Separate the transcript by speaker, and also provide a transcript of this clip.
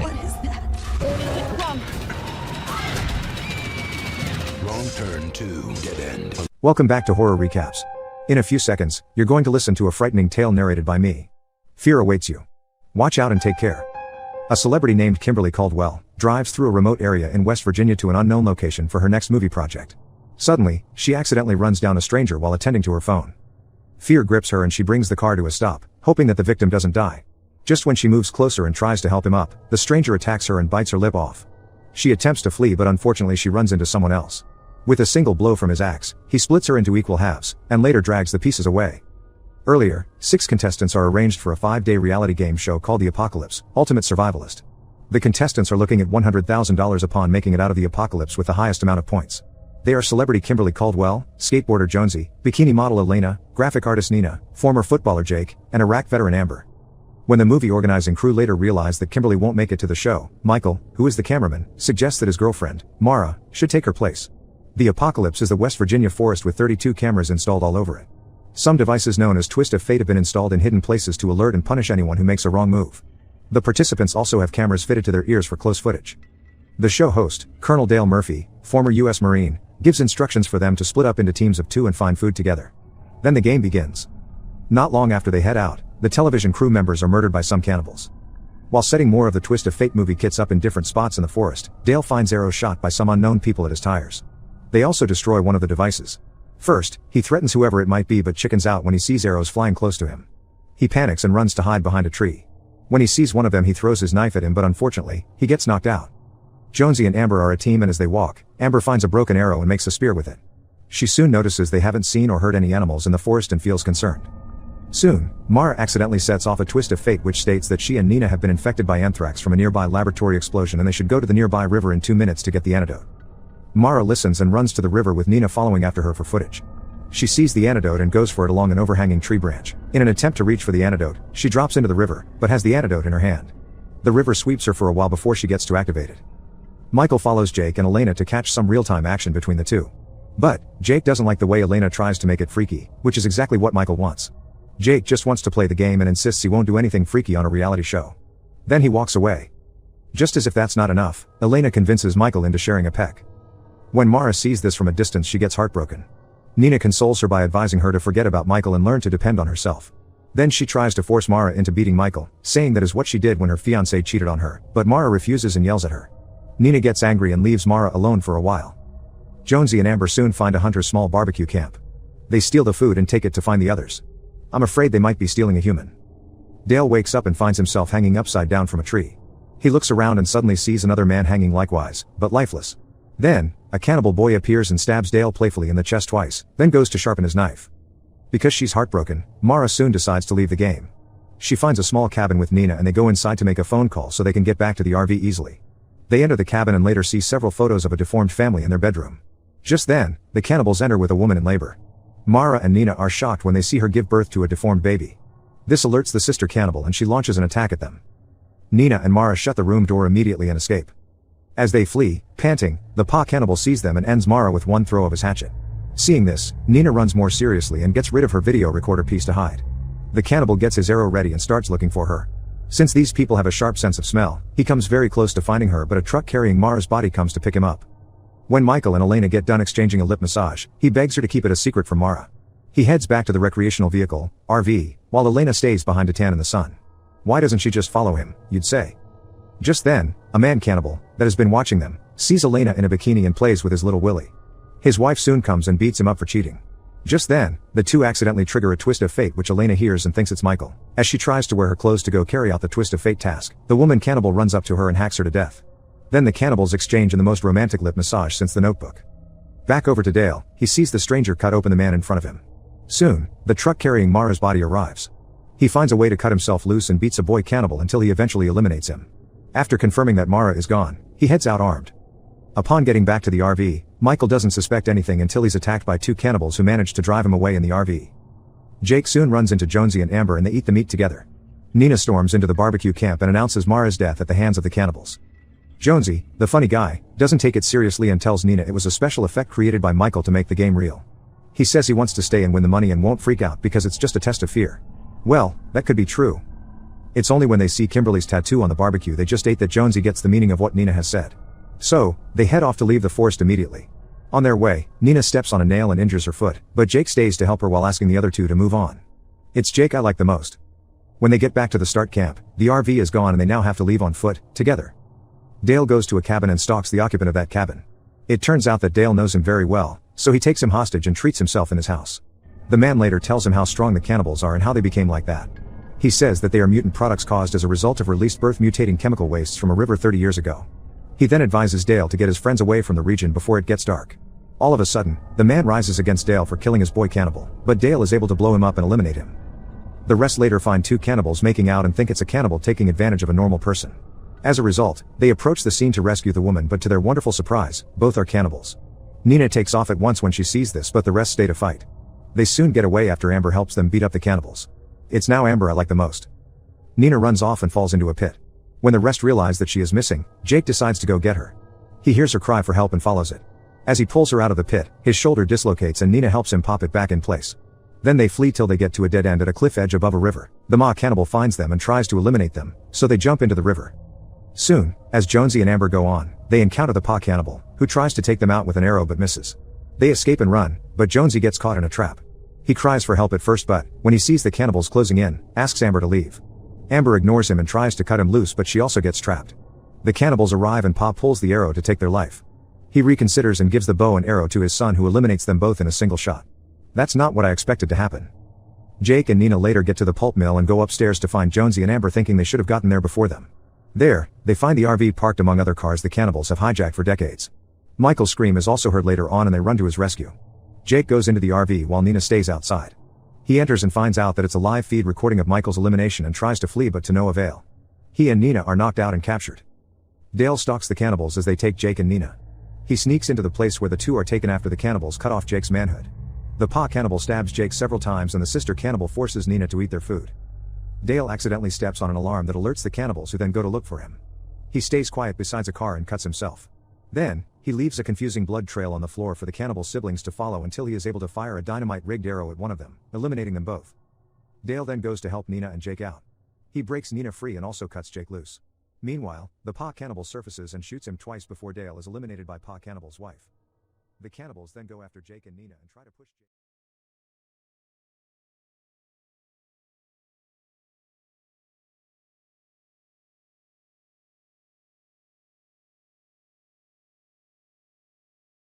Speaker 1: What is that? Wrong.
Speaker 2: Wrong turn to dead end.
Speaker 3: Welcome back to Horror Recaps. In a few seconds, you're going to listen to a frightening tale narrated by me. Fear awaits you. Watch out and take care. A celebrity named Kimberly Caldwell drives through a remote area in West Virginia to an unknown location for her next movie project. Suddenly, she accidentally runs down a stranger while attending to her phone. Fear grips her and she brings the car to a stop, hoping that the victim doesn't die. Just when she moves closer and tries to help him up, the stranger attacks her and bites her lip off. She attempts to flee, but unfortunately she runs into someone else. With a single blow from his axe, he splits her into equal halves, and later drags the pieces away. Earlier, 6 contestants are arranged for a 5-day reality game show called The Apocalypse, Ultimate Survivalist. The contestants are looking at $100,000 upon making it out of the apocalypse with the highest amount of points. They are celebrity Kimberly Caldwell, skateboarder Jonesy, bikini model Elena, graphic artist Nina, former footballer Jake, and Iraq veteran Amber. When the movie organizing crew later realize that Kimberly won't make it to the show, Michael, who is the cameraman, suggests that his girlfriend, Mara, should take her place. The Apocalypse is the West Virginia forest with 32 cameras installed all over it. Some devices known as Twist of Fate have been installed in hidden places to alert and punish anyone who makes a wrong move. The participants also have cameras fitted to their ears for close footage. The show host, Colonel Dale Murphy, former U.S. Marine, gives instructions for them to split up into teams of 2 and find food together. Then the game begins. Not long after they head out, the television crew members are murdered by some cannibals. While setting more of the Twist of Fate movie kits up in different spots in the forest, Dale finds arrows shot by some unknown people at his tires. They also destroy one of the devices. First, he threatens whoever it might be but chickens out when he sees arrows flying close to him. He panics and runs to hide behind a tree. When he sees one of them, he throws his knife at him, but unfortunately, he gets knocked out. Jonesy and Amber are a team, and as they walk, Amber finds a broken arrow and makes a spear with it. She soon notices they haven't seen or heard any animals in the forest and feels concerned. Soon, Mara accidentally sets off a twist of fate which states that she and Nina have been infected by anthrax from a nearby laboratory explosion and they should go to the nearby river in 2 minutes to get the antidote. Mara listens and runs to the river with Nina following after her for footage. She sees the antidote and goes for it along an overhanging tree branch. In an attempt to reach for the antidote, she drops into the river, but has the antidote in her hand. The river sweeps her for a while before she gets to activate it. Michael follows Jake and Elena to catch some real-time action between the two. But, Jake doesn't like the way Elena tries to make it freaky, which is exactly what Michael wants. Jake just wants to play the game and insists he won't do anything freaky on a reality show. Then he walks away. Just as if that's not enough, Elena convinces Michael into sharing a peck. When Mara sees this from a distance, she gets heartbroken. Nina consoles her by advising her to forget about Michael and learn to depend on herself. Then she tries to force Mara into beating Michael, saying that is what she did when her fiancé cheated on her, but Mara refuses and yells at her. Nina gets angry and leaves Mara alone for a while. Jonesy and Amber soon find a hunter's small barbecue camp. They steal the food and take it to find the others. I'm afraid they might be stealing a human. Dale wakes up and finds himself hanging upside down from a tree. He looks around and suddenly sees another man hanging likewise, but lifeless. Then, a cannibal boy appears and stabs Dale playfully in the chest twice, then goes to sharpen his knife. Because she's heartbroken, Mara soon decides to leave the game. She finds a small cabin with Nina and they go inside to make a phone call so they can get back to the RV easily. They enter the cabin and later see several photos of a deformed family in their bedroom. Just then, the cannibals enter with a woman in labor. Mara and Nina are shocked when they see her give birth to a deformed baby. This alerts the sister cannibal and she launches an attack at them. Nina and Mara shut the room door immediately and escape. As they flee, panting, the Pa cannibal sees them and ends Mara with one throw of his hatchet. Seeing this, Nina runs more seriously and gets rid of her video recorder piece to hide. The cannibal gets his arrow ready and starts looking for her. Since these people have a sharp sense of smell, he comes very close to finding her, but a truck carrying Mara's body comes to pick him up. When Michael and Elena get done exchanging a lip massage, he begs her to keep it a secret from Mara. He heads back to the recreational vehicle, RV, while Elena stays behind to tan in the sun. Why doesn't she just follow him, you'd say? Just then, a man cannibal, that has been watching them, sees Elena in a bikini and plays with his little Willie. His wife soon comes and beats him up for cheating. Just then, the two accidentally trigger a twist of fate which Elena hears and thinks it's Michael. As she tries to wear her clothes to go carry out the twist of fate task, the woman cannibal runs up to her and hacks her to death. Then the cannibals exchange in the most romantic lip massage since The Notebook. Back over to Dale, he sees the stranger cut open the man in front of him. Soon, the truck carrying Mara's body arrives. He finds a way to cut himself loose and beats a boy cannibal until he eventually eliminates him. After confirming that Mara is gone, he heads out armed. Upon getting back to the RV, Michael doesn't suspect anything until he's attacked by 2 cannibals who manage to drive him away in the RV. Jake soon runs into Jonesy and Amber and they eat the meat together. Nina storms into the barbecue camp and announces Mara's death at the hands of the cannibals. Jonesy, the funny guy, doesn't take it seriously and tells Nina it was a special effect created by Michael to make the game real. He says he wants to stay and win the money and won't freak out because it's just a test of fear. Well, that could be true. It's only when they see Kimberly's tattoo on the barbecue they just ate that Jonesy gets the meaning of what Nina has said. So, they head off to leave the forest immediately. On their way, Nina steps on a nail and injures her foot, but Jake stays to help her while asking the other two to move on. It's Jake I like the most. When they get back to the start camp, the RV is gone and they now have to leave on foot, together. Dale goes to a cabin and stalks the occupant of that cabin. It turns out that Dale knows him very well, so he takes him hostage and treats himself in his house. The man later tells him how strong the cannibals are and how they became like that. He says that they are mutant products caused as a result of released birth mutating chemical wastes from a river 30 years ago. He then advises Dale to get his friends away from the region before it gets dark. All of a sudden, the man rises against Dale for killing his boy cannibal, but Dale is able to blow him up and eliminate him. The rest later find two cannibals making out and think it's a cannibal taking advantage of a normal person. As a result, they approach the scene to rescue the woman, but to their wonderful surprise, both are cannibals. Nina takes off at once when she sees this, but the rest stay to fight. They soon get away after Amber helps them beat up the cannibals. It's now Amber I like the most. Nina runs off and falls into a pit. When the rest realize that she is missing, Jake decides to go get her. He hears her cry for help and follows it. As he pulls her out of the pit, his shoulder dislocates and Nina helps him pop it back in place. Then they flee till they get to a dead end at a cliff edge above a river. The Ma cannibal finds them and tries to eliminate them, so they jump into the river. Soon, as Jonesy and Amber go on, they encounter the Pa cannibal, who tries to take them out with an arrow but misses. They escape and run, but Jonesy gets caught in a trap. He cries for help at first, but, when he sees the cannibals closing in, asks Amber to leave. Amber ignores him and tries to cut him loose, but she also gets trapped. The cannibals arrive and Pa pulls the arrow to take their life. He reconsiders and gives the bow and arrow to his son, who eliminates them both in a single shot. That's not what I expected to happen. Jake and Nina later get to the pulp mill and go upstairs to find Jonesy and Amber, thinking they should have gotten there before them. There, they find the RV parked among other cars the cannibals have hijacked for decades. Michael's scream is also heard later on and they run to his rescue. Jake goes into the RV while Nina stays outside. He enters and finds out that it's a live feed recording of Michael's elimination and tries to flee, but to no avail. He and Nina are knocked out and captured. Dale stalks the cannibals as they take Jake and Nina. He sneaks into the place where the two are taken after the cannibals cut off Jake's manhood. The Pa cannibal stabs Jake several times and the sister cannibal forces Nina to eat their food. Dale accidentally steps on an alarm that alerts the cannibals, who then go to look for him. He stays quiet beside a car and cuts himself. Then, he leaves a confusing blood trail on the floor for the cannibal siblings to follow until he is able to fire a dynamite-rigged arrow at one of them, eliminating them both. Dale then goes to help Nina and Jake out. He breaks Nina free and also cuts Jake loose. Meanwhile, the Pa cannibal surfaces and shoots him twice before Dale is eliminated by Pa cannibal's wife. The cannibals then go after Jake and Nina and try to push Jake.